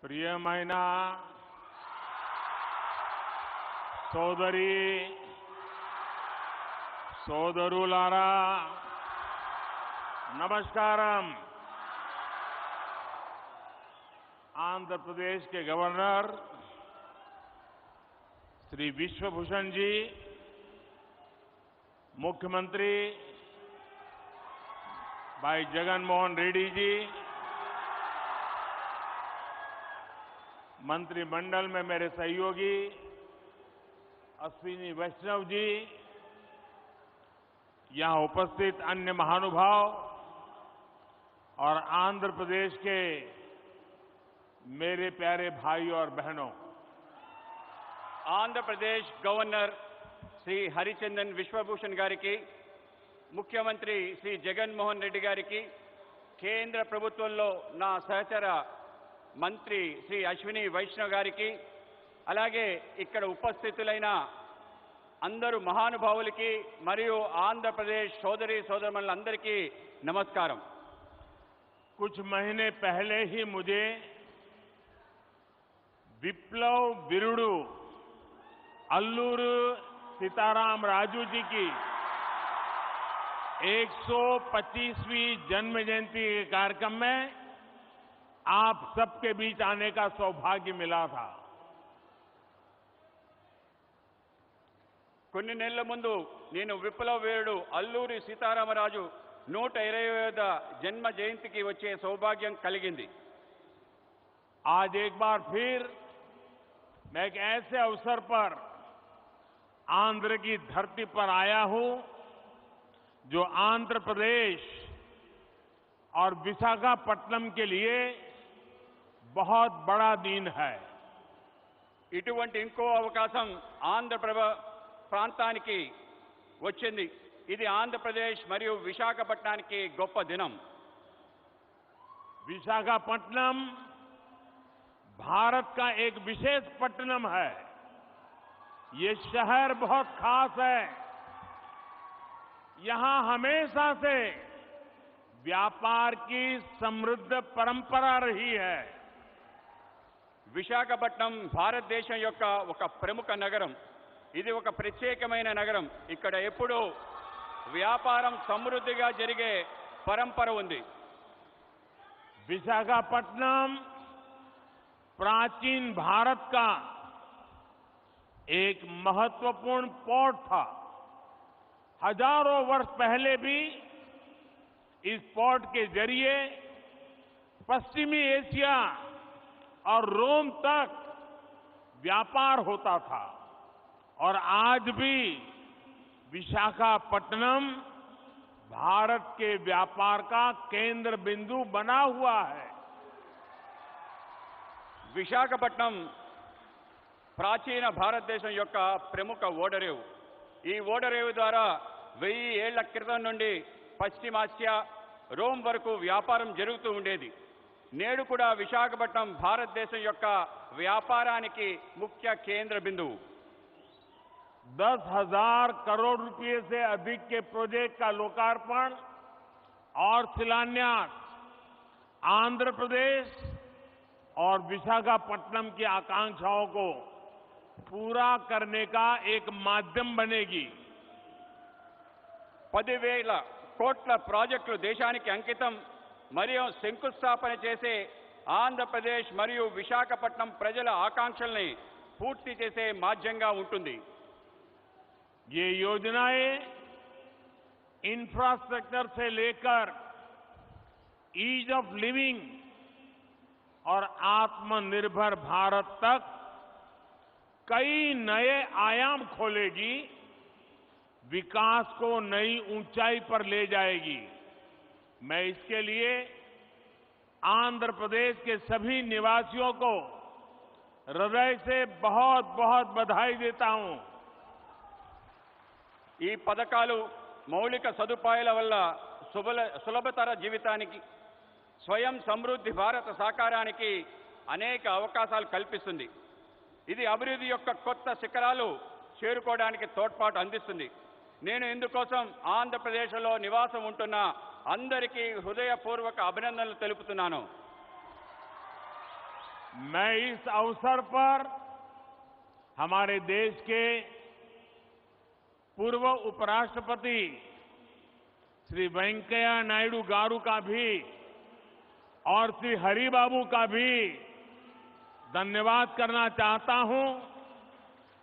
ప్రియమైన సోదరి సోదరులారా नमस्कारम। आंध्र प्रदेश के गवर्नर श्री विश्वभूषण जी, मुख्यमंत्री भाई जगन मोहन रेड्डी जी, मंत्रिमंडल में मेरे सहयोगी अश्विनी वैष्णव जी, यहां उपस्थित अन्य महानुभाव और आंध्र प्रदेश के मेरे प्यारे भाई और बहनों, आंध्र प्रदेश गवर्नर श्री हरिचंदन विश्वभूषण गारी की, मुख्यमंत्री श्री जगन मोहन रेड्डी गारी की, केंद्र प्रभुत्वंलो ना सहचर मंत्री श्री अश्विनी वैष्णव गारी की, అలాగే ఇక్కడ ఉపస్థితులైన అందరూ మహానుభావులకి మరియు ఆంధ్రప్రదేశ్ సోదరి సోదరులందరికీ నమస్కారం। कुछ महीने पहले ही मुझे विप्लव विरुडू अल्लूरू सीताराम राजू जी की 125वीं जन्म जयंती के कार्यक्रम में आप सबके बीच आने का सौभाग्य मिला था। కొన్ని నెలల ముందు నేను విప్లవ వీరుడు అల్లూరి సీతారామరాజు 125వ జన్మ జయంతికి వచ్చే సౌభాగ్యం కలిగింది। आज एक बार फिर मैं एक ऐसे अवसर पर आंध्र की धरती पर आया हूं जो आंध्र प्रदेश और विशाखापट्टनम के लिए बहुत बड़ा दिन है। ఇటువంటి ఇంకో అవకాశం ఆంధ్ర ప్రాంతానికి వచ్చింది। ఇది ఆంధ్రప్రదేశ్ మరియు విశాఖపట్నానికి గొప్ప దినం। विशाखापट्टनम भारत का एक विशेष पट्टनम है। ये शहर बहुत खास है। यहां हमेशा से व्यापार की समृद्ध परंपरा रही है। విశాఖపట్నం భారతదేశం యొక్క ఒక ప్రముఖ నగరం। ఇది ఒక ప్రత్యేకమైన నగరం। ఇక్కడ ఎప్పుడూ వ్యాపారం సమృద్ధిగా జరిగే పరంపర ఉంది। विशाखापट्टनम प्राचीन भारत का एक महत्वपूर्ण पोर्ट था। हजारों वर्ष पहले भी इस पोर्ट के जरिए पश्चिमी एशिया और रोम तक व्यापार होता था और आज भी विशाखापट्टनम भारत के व्यापार का केंद्र बिंदु बना हुआ है। విశాఖపట్నం ప్రాచీన భారతదేశం యొక్క ప్రముఖ ఓడరేవు। ఈ ఓడరేవు ద్వారా 1000 ఏళ్ల క్రితం నుండి పశ్చిమాసియా, రోమ్ వరకు వ్యాపారం జరుగుతూ ఉండేది। నేడు కూడా విశాఖపట్నం భారతదేశం యొక్క వ్యాపారానికి ముఖ్య కేంద్ర బిందువు। 10,000 करोड़ रुपए से अधिक के प्रोजेक्ट का लोकार्पण और शिलान्यास आंध्र प्रदेश और विशाखापट्टनम की आकांक्षाओं को पूरा करने का एक माध्यम बनेगी। 10,000 కోట్ల ప్రాజెక్టులు దేశానికి అంకితం మరియు శంకుస్థాపన చేసే ఆంధ్రప్రదేశ్ మరియు విశాఖపట్నం ప్రజల ఆకాంక్షల్ని పూర్తి చేసే మాధ్యంగా ఉంటుంది। ये योजनाएं इंफ्रास्ट्रक्चर से लेकर ईज ऑफ लिविंग और आत्मनिर्भर भारत तक कई नए आयाम खोलेगी, विकास को नई ऊंचाई पर ले जाएगी। मैं इसके लिए आंध्र प्रदेश के सभी निवासियों को हृदय से बहुत बहुत बधाई देता हूं। ఈ పథకాలు మౌలిక సదుపాయాల వల్ల సులభతర జీవితానికి, స్వయం సమృద్ధి భారత సాకారానికి అనేక అవకాశాలు కల్పిస్తుంది। ఇది అభివృద్ధి యొక్క కొత్త శిఖరాలు చేరుకోవడానికి తోడ్పాటు అందిస్తుంది। నేను ఇందుకోసం ఆంధ్రప్రదేశ్లో నివాసం ఉంటున్న అందరికీ హృదయపూర్వక అభినందనలు తెలుపుతున్నాను। मैं इस अवसर पर हमारे देश के पूर्व उपराष्ट्रपति श्री वेंकैया नायडू गारू का भी और श्री हरिबाबू का भी धन्यवाद करना चाहता हूं।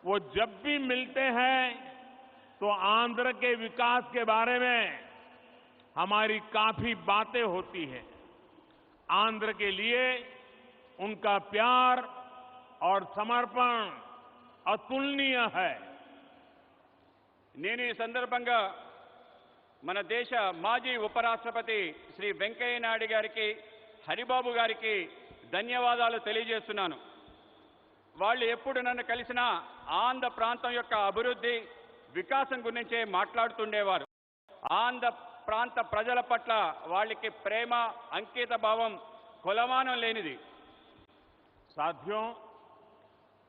वो जब भी मिलते हैं तो आंध्र के विकास के बारे में हमारी काफी बातें होती हैं। आंध्र के लिए उनका प्यार और समर्पण अतुलनीय है। నేను ఈ సందర్భంగా మన దేశ మాజీ ఉపరాష్ట్రపతి శ్రీ వెంకయ్య నాయుడు గారికి హరిబాబు గారికి ధన్యవాదాలు తెలియజేస్తున్నాను. వాళ్ళు ఎప్పుడు నన్ను కలిసినా ఆంధ్ర ప్రాంతం యొక్క అభివృద్ధి వికాసం గురించే మాట్లాడుతుండేవారు. ఆంధ్ర ప్రాంత ప్రజల పట్ల వాళ్ళకి ప్రేమ అంకిత భావం కొలమానం లేనిది. साथियों,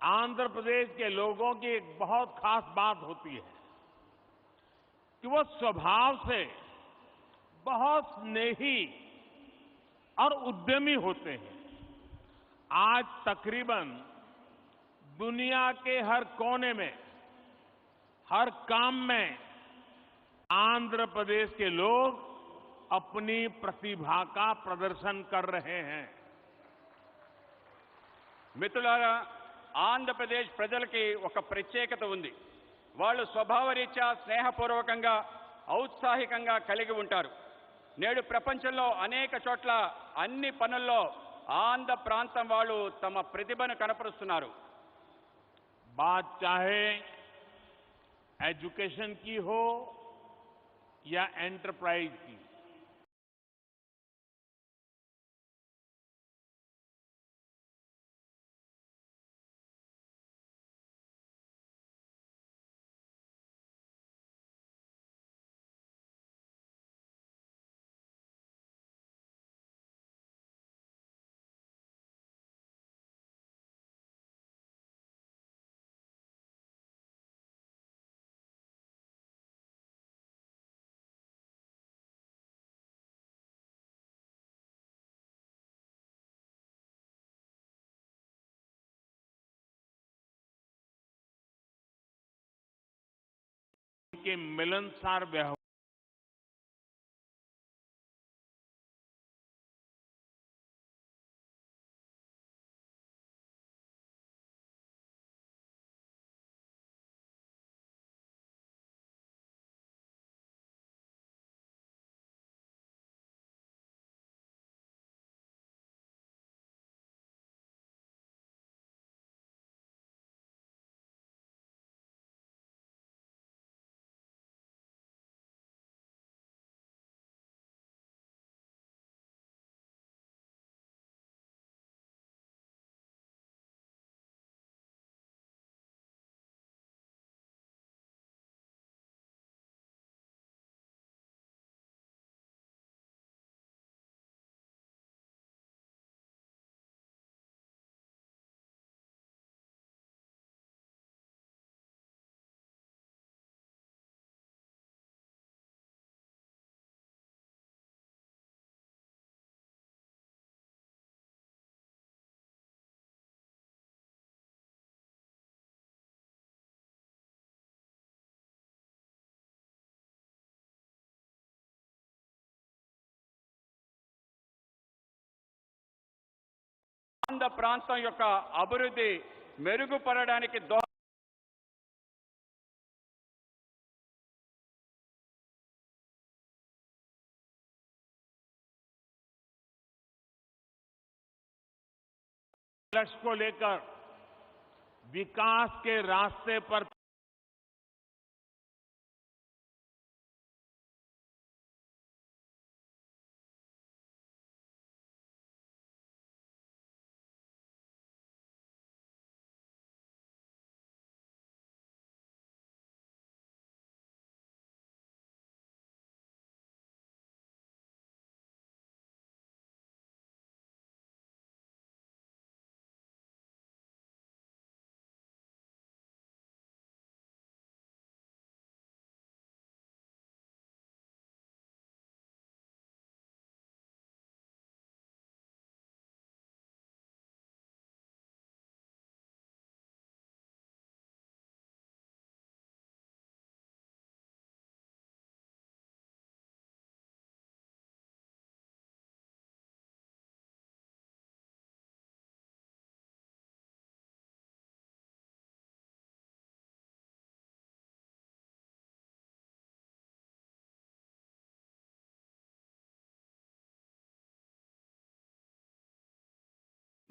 आंध्र प्रदेश के लोगों की एक बहुत खास बात होती है कि वो स्वभाव से बहुत स्नेही और उद्यमी होते हैं। आज तकरीबन दुनिया के हर कोने में, हर काम में आंध्र प्रदेश के लोग अपनी प्रतिभा का प्रदर्शन कर रहे हैं। మిత్రులారా, ఆంధ్రప్రదేశ్ ప్రజలకి ఒక ప్రత్యేకత ఉంది. వాళ్ళు స్వభావరీత్యా స్నేహపూర్వకంగా ఔత్సాహికంగా కలిగి ఉంటారు. నేడు ప్రపంచంలో అనేక చోట్ల అన్ని పనుల్లో ఆంధ్ర ప్రాంతం వాళ్ళు తమ ప్రతిభను కనపరుస్తున్నారు. बात चाहे एजुकेशन की हो या एंटरप्राइज की, के मिलनसार व्यवहार ఆంధ్ర ప్రాంతం యొక్క అభివృద్ధి మెరుగుపడడానికి लक्ष्य को लेकर विकास के रास्ते पर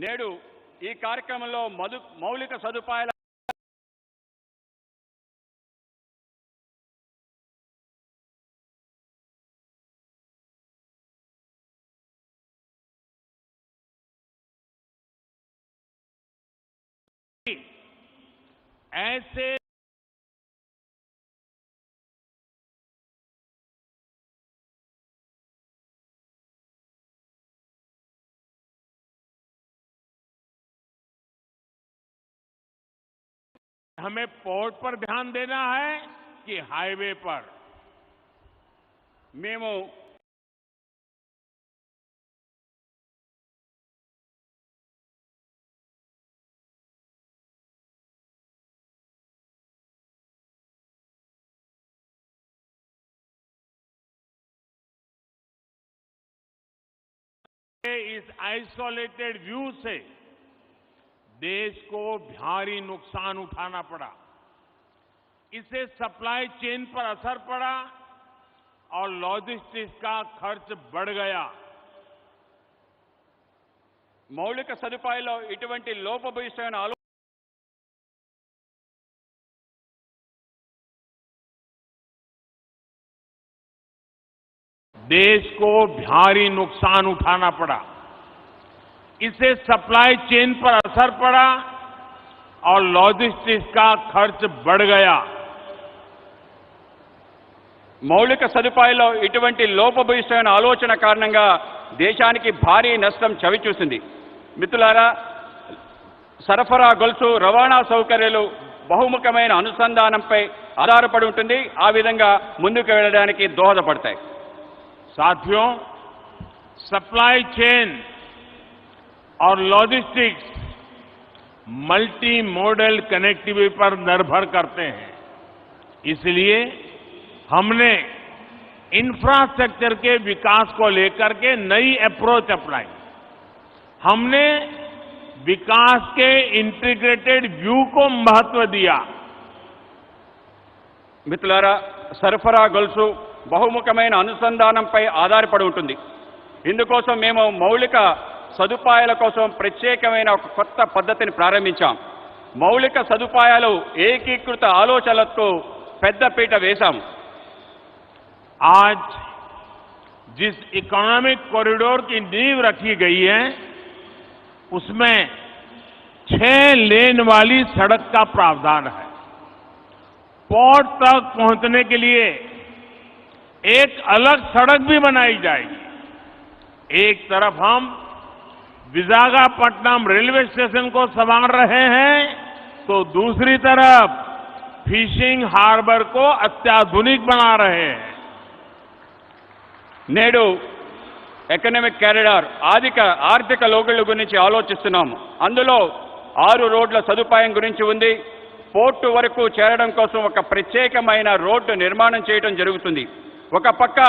నేడు ఈ కార్యక్రమంలో మౌలిక సదుపాయాల ऐसे हमें पोर्ट पर ध्यान देना है कि हाईवे पर। మేము इस आइसोलेटेड व्यू से देश को भारी नुकसान उठाना पड़ा। इससे सप्लाई चेन पर असर पड़ा और लॉजिस्टिक्स का खर्च बढ़ गया। మౌలిక సదుపాయాల్లో ఇటువంటి లోపభూయిష్టమైన देश को भारी नुकसान उठाना पड़ा। इससे सप्लाई चेन पर असर पड़ा और लॉजिस्टिक्स का खर्च बढ़ गया। మౌలిక సదుపాయాల్లో ఇటువంటి లోపభూయిష్టమైన ఆలోచన కారణంగా దేశానికి భారీ నష్టం చవిచూసింది. మిత్రులారా, సరఫరా గొలుసు రవాణా సౌకర్యాలు బహుముఖమైన అనుసంధానంపై ఆధారపడి ఉంటుంది. ఆ విధంగా ముందుకు వెళ్ళడానికి దోహదపడతాయి. साथियों, सप्लाई चेन और लॉजिस्टिक्स मल्टी मॉडल कनेक्टिविटी पर निर्भर करते हैं। इसलिए हमने इंफ्रास्ट्रक्चर के विकास को लेकर के नई अप्रोच अपनाई। हमने विकास के इंटीग्रेटेड व्यू को महत्व दिया। మిత్రులారా, సరఫరా గొలుసు బహుముఖమైన అనుసంధానంపై ఆధారపడి ఉంటుంది. ఇందుకోసం మేము మౌలిక సదుపాయాల కోసం ప్రత్యేకమైన ఒక కొత్త పద్ధతిని ప్రారంభించాం. మౌలిక సదుపాయాలు ఏకీకృత ఆలోచనలకు పెద్దపీట వేశాం. आज जिस इकोनॉमिक कॉरिडोर की नींव रखी गई है उसमें 6 लेन वाली सड़क का प्रावधान है। पोर्ट तक पहुंचने के लिए एक अलग सड़क भी बनाई जाएगी। एक तरफ हम विशाखापट्टनम रेलवे स्टेशन को संवार रहे हैं तो दूसरी तरफ फिशिंग हार्बर को अत्याधुनिक बना रहे हैं। నేడు ఎకనామిక్ కారిడార్ ఆర్థిక లోగుల గురించి ఆలోచిస్తున్నాము. అందులో 6 రోడ్ల సదుపాయం గురించి ఉంది. పోర్టు వరకు చేరడం కోసం ఒక ప్రత్యేకమైన రోడ్డు నిర్మాణం చేయడం జరుగుతుంది. ఒక పక్క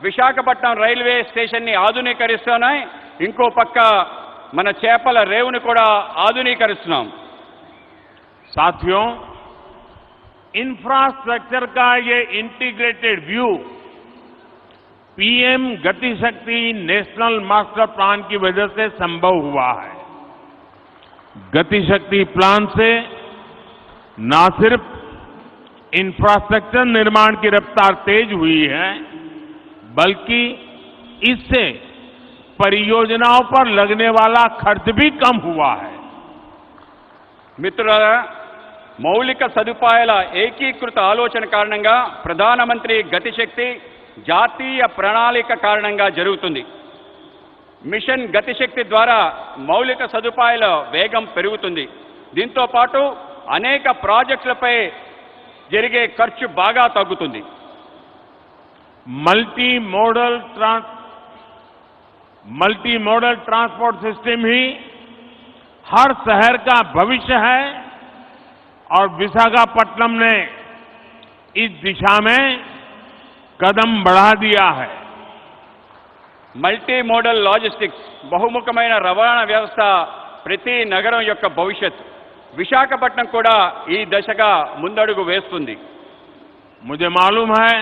విశాఖపట్నం రైల్వే స్టేషన్ని ఆధునీకరిస్తున్నాయి, ఇంకో పక్క మన చేపల రేవుని కూడా ఆధునీకరిస్తున్నాం. साथियों, इंफ्रास्ट्रक्चर का ये इंटीग्रेटेड व्यू पीएम गति शक्ति नेशनल मास्टर प्लान की वजह से संभव हुआ है। गति शक्ति प्लान से न सिर्फ इंफ्रास्ट्रक्चर निर्माण की रफ्तार तेज हुई है, बल्कि इससे परियोजनाओं पर लगने वाला खर्च भी कम हुआ है। మిత్రులారా, మౌలిక సదుపాయాల ఏకీకృత ఆలోచన కారణంగా ప్రధానమంత్రి గతిశక్తి జాతీయ ప్రణాళిక కారణంగా జరుగుతుంది. మిషన్ గతిశక్తి ద్వారా మౌలిక సదుపాయాల వేగం పెరుగుతుంది. దీంతో పాటు అనేక ప్రాజెక్టులపై జరిగే ఖర్చు బాగా తగ్గుతుంది. मल्टी मॉडल ट्रांसपोर्ट सिस्टम ही हर शहर का भविष्य है और विशाखापट्टनम ने इस दिशा में कदम बढ़ा दिया है। మల్టీ మోడల్ లాజిస్టిక్స్ బహుముఖమైన రవాణా వ్యవస్థ ప్రతి నగరం యొక్క భవిష్యత్. విశాఖపట్నం కూడా ఈ దశగా ముందడుగు వేస్తుంది. मुझे मालूम है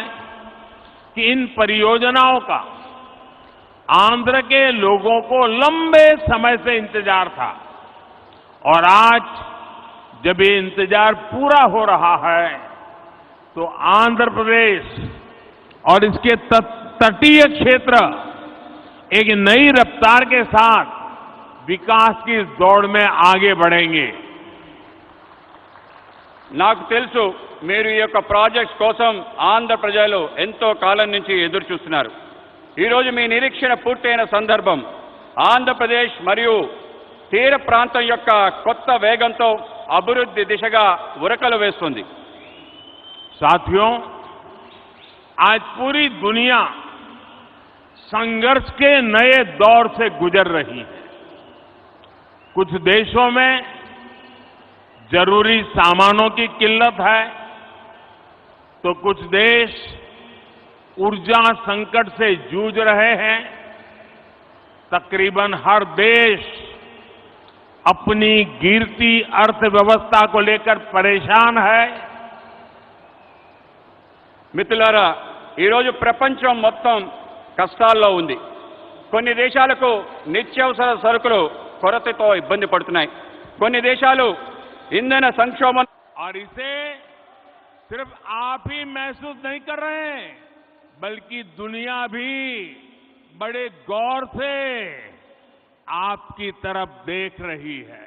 कि इन परियोजनाओं का आंध्र के लोगों को लंबे समय से इंतजार था और आज जब ये इंतजार पूरा हो रहा है तो आंध्र प्रदेश और इसके तटीय क्षेत्र एक नई रफ्तार के साथ विकास की इस दौड़ में आगे बढ़ेंगे। నాకు తెలుసు మీరు ఈ యొక్క ప్రాజెక్ట్స్ కోసం ఆంధ్ర ప్రజలు ఎంతో కాలం నుంచి ఎదురు చూస్తున్నారు. ఈరోజు మీ నిరీక్షణ పూర్తయిన సందర్భం ఆంధ్రప్రదేశ్ మరియు తీర ప్రాంతం యొక్క కొత్త వేగంతో అభివృద్ధి దిశగా ఉరకలు వేస్తుంది. साथियों, आज पूरी दुनिया संघर्ष के नए दौर से गुजर रही है। कुछ देशों में जरूरी सामानों की किल्लत है तो कुछ देश ऊर्जा संकट से जूझ रहे हैं। तकरीबन हर देश अपनी गिरती अर्थव्यवस्था को लेकर परेशान है। మిత్రులారా, ఈరోజు ప్రపంచం మొత్తం కష్టాల్లో ఉంది. కొన్ని దేశాలకు నిత్యావసర సరుకులు కొరతతో ఇబ్బంది పడుతున్నాయి. కొన్ని దేశాలు इंधन संक्षोभन और इसे सिर्फ आप ही महसूस नहीं कर रहे हैं बल्कि दुनिया भी बड़े गौर से आपकी तरफ देख रही है।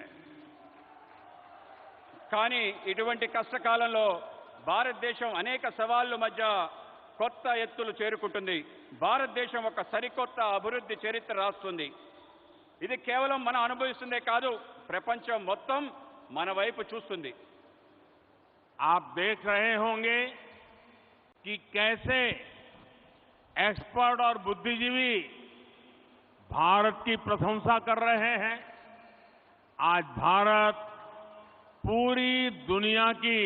కానీ ఇటువంటి కష్టకాలంలో భారతదేశం అనేక సవాళ్ల మధ్య కొత్త ఎత్తులు చేరుకుంటుంది. భారతదేశం ఒక సరికొత్త అభివృద్ధి చరిత్ర రాస్తుంది. ఇది కేవలం మనం అనుభవిస్తుందే కాదు, ప్రపంచం మొత్తం మన వైపు చూస్తుంది. आप देख रहे होंगे कि कैसे एक्सपर्ट और बुद्धिजीवी भारत की प्रशंसा कर रहे हैं। आज भारत पूरी दुनिया की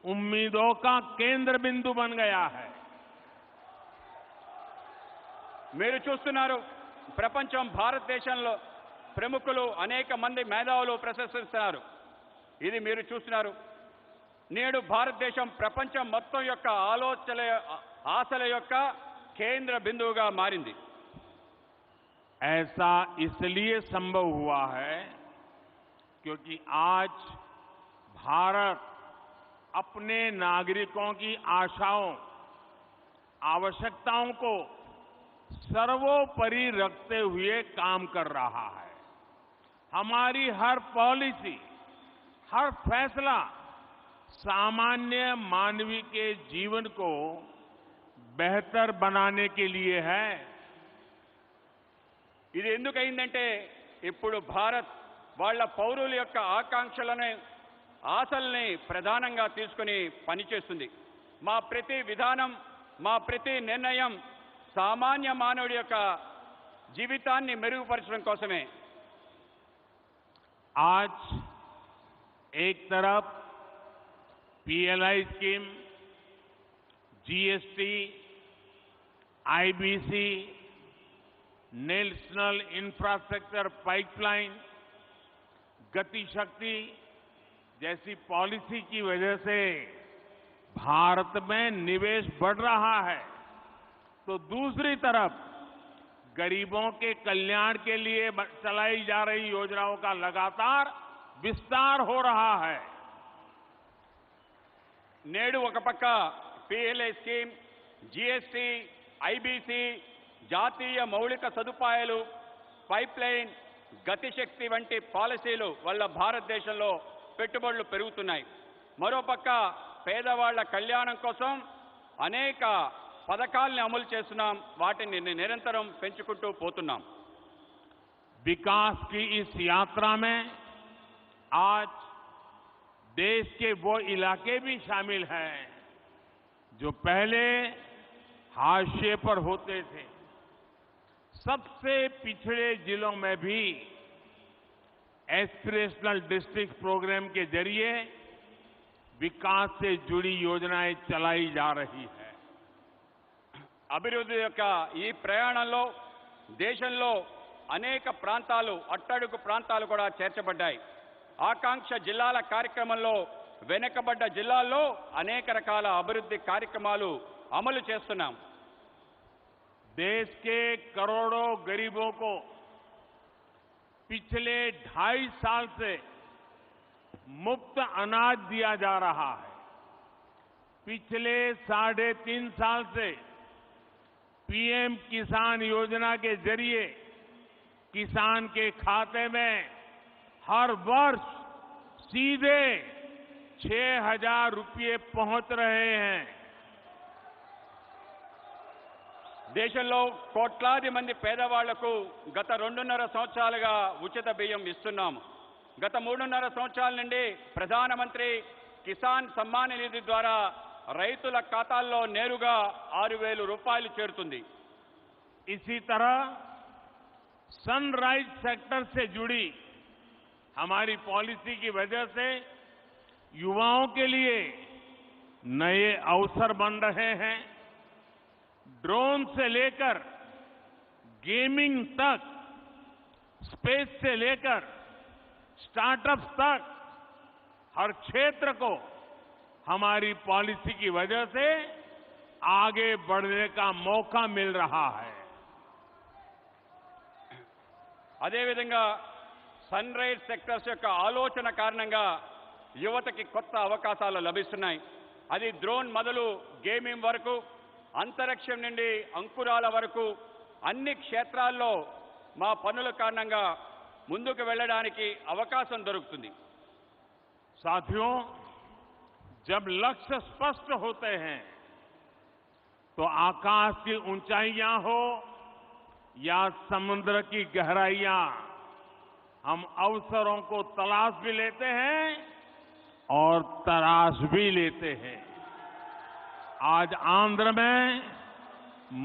उम्मीदों का केंद्र बिंदु बन गया है। మీరు చూస్తున్నారు, ప్రపంచం భారతదేశంలో ప్రముఖులు అనేక మంది మేధావులు ప్రశంసిస్తున్నారు. ఇది మీరు చూస్తున్నారు. నేడు భారతదేశం ప్రపంచం మొత్తం యొక్క ఆశల యొక్క కేంద్ర బిందువుగా మారింది. ऐसा इसलिए संभव हुआ है क्योंकि आज भारत अपने नागरिकों की आशाओं, आवश्यकताओं को सर्वोपरि रखते हुए काम कर रहा है। हमारी हर पॉलिसी, हर फैसला सामान्य मानवी के जीवन को बेहतर बनाने के लिए है। ఇది ఎందుకైందంటే ఇప్పుడు భారత్ వాళ్ళ పౌరుల యొక్క ఆకాంక్షలను, ఆశల్ని ప్రధానంగా తీసుకొని పనిచేస్తుంది. మా ప్రతి విధానం, మా ప్రతి నిర్ణయం సామాన్య మానవుడి యొక్క జీవితాన్ని మెరుగుపరచడం కోసమే. आज एक तरफ PLI scheme, GST, IBC, national infrastructure pipeline, गति शक्ति जैसी पॉलिसी की वजह से भारत में निवेश बढ़ रहा है तो दूसरी तरफ गरीबों के कल्याण के लिए चलाई जा रही योजनाओं का लगातार विस्तार हो रहा है। నేడు ఒక పక్క పీఎల్ఐ స్కీమ్, జీఎస్టీ, ఐబీసీ, జాతీయ మౌలిక సదుపాయాలు, పైప్లైన్, గతిశక్తి వంటి పాలసీలు వల్ల భారతదేశంలో పెట్టుబడులు పెరుగుతున్నాయి. మరోపక్క పేదవాళ్ల కళ్యాణం కోసం అనేక పథకాలను అమలు చేస్తున్నాం. వాటిని నిరంతరం పెంచుకుంటూ పోతున్నాం. विकास की इस यात्रा में आज देश के वो इलाके भी शामिल हैं जो पहले हाशिए पर होते थे। सबसे पिछड़े जिलों में भी एस्पिरेशनल डिस्ट्रिक्ट प्रोग्राम के जरिए विकास से जुड़ी योजनाएं चलाई जा रही है। అభివృద్ధి యొక్క ఈ ప్రయాణంలో దేశంలో అనేక ప్రాంతాలు, అట్టడుగు ప్రాంతాలు కూడా చేర్చబడ్డాయి. ఆకాంక్ష జిల్లాల కార్యక్రమంలో వెనుకబడ్డ జిల్లాల్లో అనేక రకాల అభివృద్ధి కార్యక్రమాలు అమలు చేస్తున్నాం. देश के करोड़ों गरीबों को पिछले 2.5 साल से मुफ्त अनाज दिया जा रहा है। पिछले 3.5 साल से पीएम किसान योजना के जरिए किसान के खाते में हर वर्ष सीधे 6,000 रुपये पहुंच रहे हैं। దేశంలో కోట్లాది మంది పేదవాళ్లకు గత 2.5 సంవత్సరాలుగా ఉచిత బియ్యం ఇస్తున్నాము. గత 3.5 సంవత్సరాల నుండి ప్రధానమంత్రి కిసాన్ సమ్మాన్ నిధి ద్వారా రైతుల ఖాతాల్లో నేరుగా 6,000 రూపాయలు చేరుతుంది. इसी तरह सनराइज सेक्टर से जुड़ी हमारी पॉलिसी की वजह से युवाओं के लिए नए अवसर बन रहे हैं। ड्रोन से लेकर गेमिंग तक, स्पेस से लेकर स्टार्टअप्स तक हर क्षेत्र को हमारी पॉलिसी की वजह से आगे बढ़ने का मौका मिल रहा है। అదేవిధంగా సన్ రైజ్ సెక్టర్స్ యొక్క ఆలోచన కారణంగా యువతకి కొత్త అవకాశాలు లభిస్తున్నాయి. అది డ్రోన్ మొదలు గేమింగ్ వరకు, అంతరిక్షం నుండి అంకురాల వరకు అన్ని క్షేత్రాల్లో మా పనుల కారణంగా ముందుకు వెళ్ళడానికి అవకాశం దొరుకుతుంది. साथियों, जब लक्ष्य स्पष्ट होते हैं तो आकाश की ऊंचाइयां हो या समुद्र की गहराइयां, हम अवसरों को तलाश भी लेते हैं और तराश भी लेते हैं। आज आंध्र में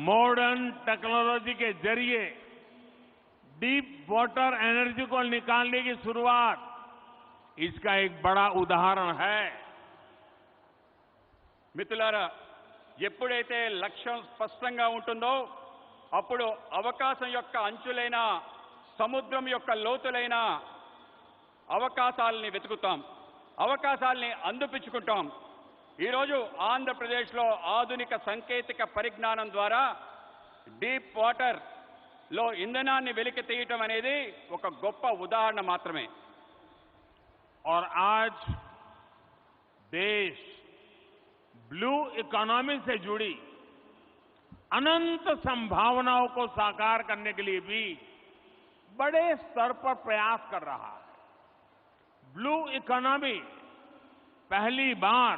मॉडर्न टेक्नोलॉजी के जरिए डीप वाटर एनर्जी को निकालने की शुरुआत इसका एक बड़ा उदाहरण है। మిత్రులారా, ఎప్పుడైతే లక్ష్యం స్పష్టంగా ఉంటుందో అప్పుడు అవకాశం యొక్క అంచులైన, సముద్రం యొక్క లోతులైన అవకాశాలని వెతుకుతాం, అవకాశాలని అందిపుచ్చుకుంటాం. ఈరోజు ఆంధ్రప్రదేశ్లో ఆధునిక సాంకేతిక పరిజ్ఞానం ద్వారా డీప్ వాటర్ లో ఇంధనాన్ని వెలికి తీయటం అనేది ఒక గొప్ప ఉదాహరణ మాత్రమే. और आज देश ब्लू इकोनॉमी से जुड़ी अनंत संभावनाओं को साकार करने के लिए भी बड़े स्तर पर प्रयास कर रहा है। ब्लू इकोनॉमी पहली बार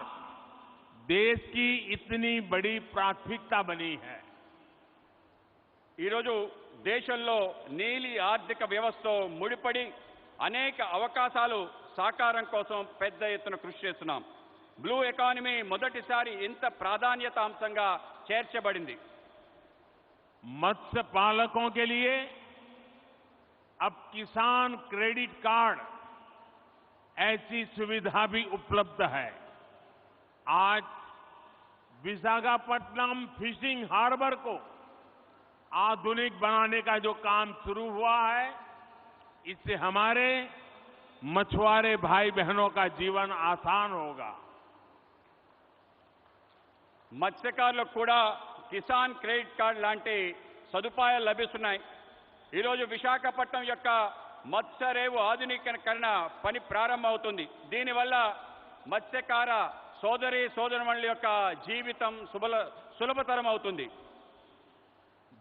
देश की इतनी बड़ी प्राथमिकता बनी है। ఈరోజు దేశంలో నీలి ఆర్థిక వ్యవస్థతో ముడిపడి అనేక అవకాశాలు సాకారం కోసం పెద్ద ఎత్తున కృషి చేస్తున్నాం. బ్లూ ఎకానమీ మొదటిసారి ఇంత ప్రాధాన్యత అంశంగా చేర్చబడింది. मत्स्य पालकों के लिए अब किसान क्रेडिट कार्ड ऐसी सुविधा भी उपलब्ध है। आज विशाखापट्टनम फिशिंग हार्बर को आधुनिक बनाने का जो काम शुरू हुआ है, इससे हमारे मछुआरे भाई बहनों का जीवन आसान होगा। మత్స్యకారులకు కూడా కిసాన్ క్రెడిట్ కార్డ్ లాంటి సదుపాయాలు లభిస్తున్నాయి. ఈరోజు విశాఖపట్నం యొక్క మత్స్యరేవు ఆధునీకరణ పని ప్రారంభమవుతుంది. దీనివల్ల మత్స్యకార సోదరి సోదరుల యొక్క జీవితం సులభతరం అవుతుంది.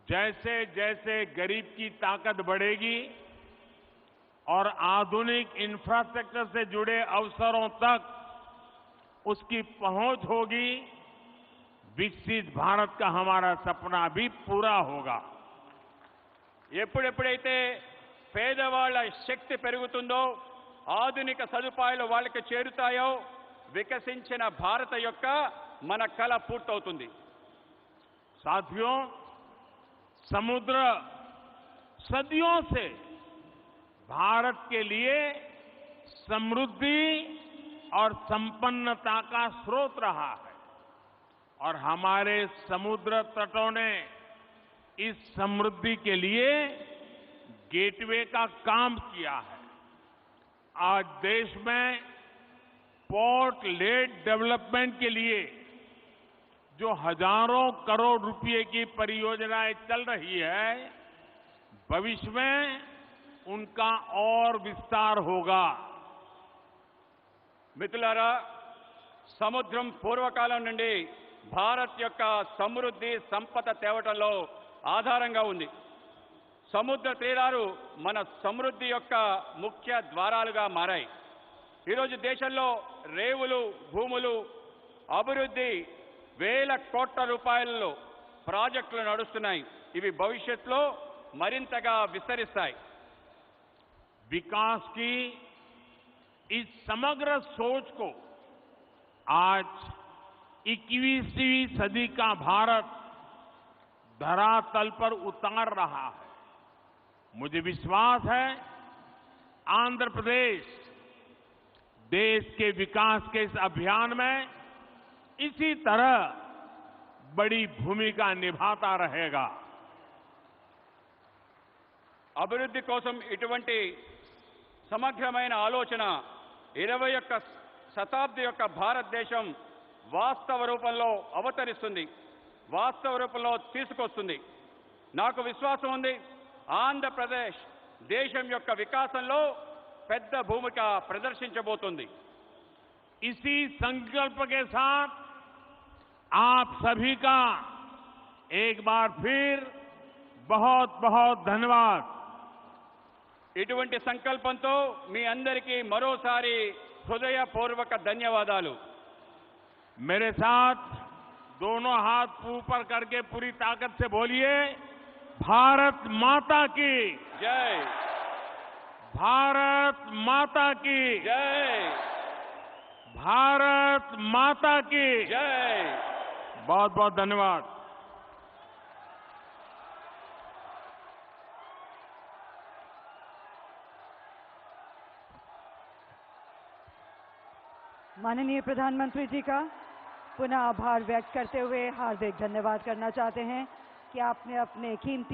जैसे जैसे गरीब की ताकत बढ़ेगी और आधुनिक इंफ्रास्ट्रक्चर से जुड़े अवसरों तक उसकी पहुंच होगी, विकसित भारत का हमारा सपना भी पूरा होगा। ఎప్పుడెప్పుడైతే పేదవాళ్ల శక్తి పెరుగుతుందో, ఆధునిక సదుపాయాలు వాళ్ళకి చేరుతాయో, వికసించిన భారత యొక్క మన కల పూర్తవుతుంది. साथियों, समुद्र सदियों से भारत के लिए समृद्धि और संपन्नता का स्रोत रहा है और हमारे समुद्र तटों ने इस समृद्धि के लिए गेटवे का काम किया है। आज देश में पोर्ट लेड डेवलपमेंट के लिए जो हजारों करोड़ रुपए की परियोजनाएं चल रही है, भविष्य में उनका और विस्तार होगा। మిత్రులారా, సముద్రం పూర్వకాలం నుండి భారత్ యొక్క సమృద్ధి సంపద తేవటంలో ఆధారంగా ఉంది. సముద్ర తీరాలు మన సమృద్ధి యొక్క ముఖ్య ద్వారాలుగా మారాయి. ఈరోజు దేశంలో రేవులు, భూములు, అభివృద్ధి వేల కోట్ల రూపాయలలో ప్రాజెక్టులు నడుస్తున్నాయి. ఇవి భవిష్యత్తులో మరింతగా విస్తరిస్తాయి. विकास की इस समग्र सोच को आज 21वीं सदी का भारत धरातल पर उतार रहा है। मुझे विश्वास है आंध्र प्रदेश देश के विकास के इस अभियान में इसी तरह बड़ी भूमिका निभाता रहेगा। అభివృద్ధి కోసం ఇటువంటి సమగ్రమైన ఆలోచన 21వ శతాబ్ది యొక్క భారతదేశం వాస్తవ రూపంలో అవతరిస్తుంది, వాస్తవ రూపంలో తీసుకొస్తుంది. నాకు విశ్వాసం ఉంది, ఆంధ్రప్రదేశ్ దేశం యొక్క వికాసంలో పెద్ద భూమిక ప్రదర్శించబోతుంది. इसी संकल्प के साथ आप सभी का एक बार फिर बहुत बहुत धन्यवाद। ఇటువంటి సంకల్పంతో మీ అందరికీ మరోసారి హృదయపూర్వక ధన్యవాదాలు. मेरे साथ दोनों हाथ ऊपर करके पूरी ताकत से बोलिए, भारत माता की జై, भारत माता की జై, भारत माता की జై. बहुत बहुत धन्यवाद। माननीय प्रधानमंत्री जी का पुनः आभार व्यक्त करते हुए हार्दिक धन्यवाद करना चाहते हैं कि आपने अपने कीमती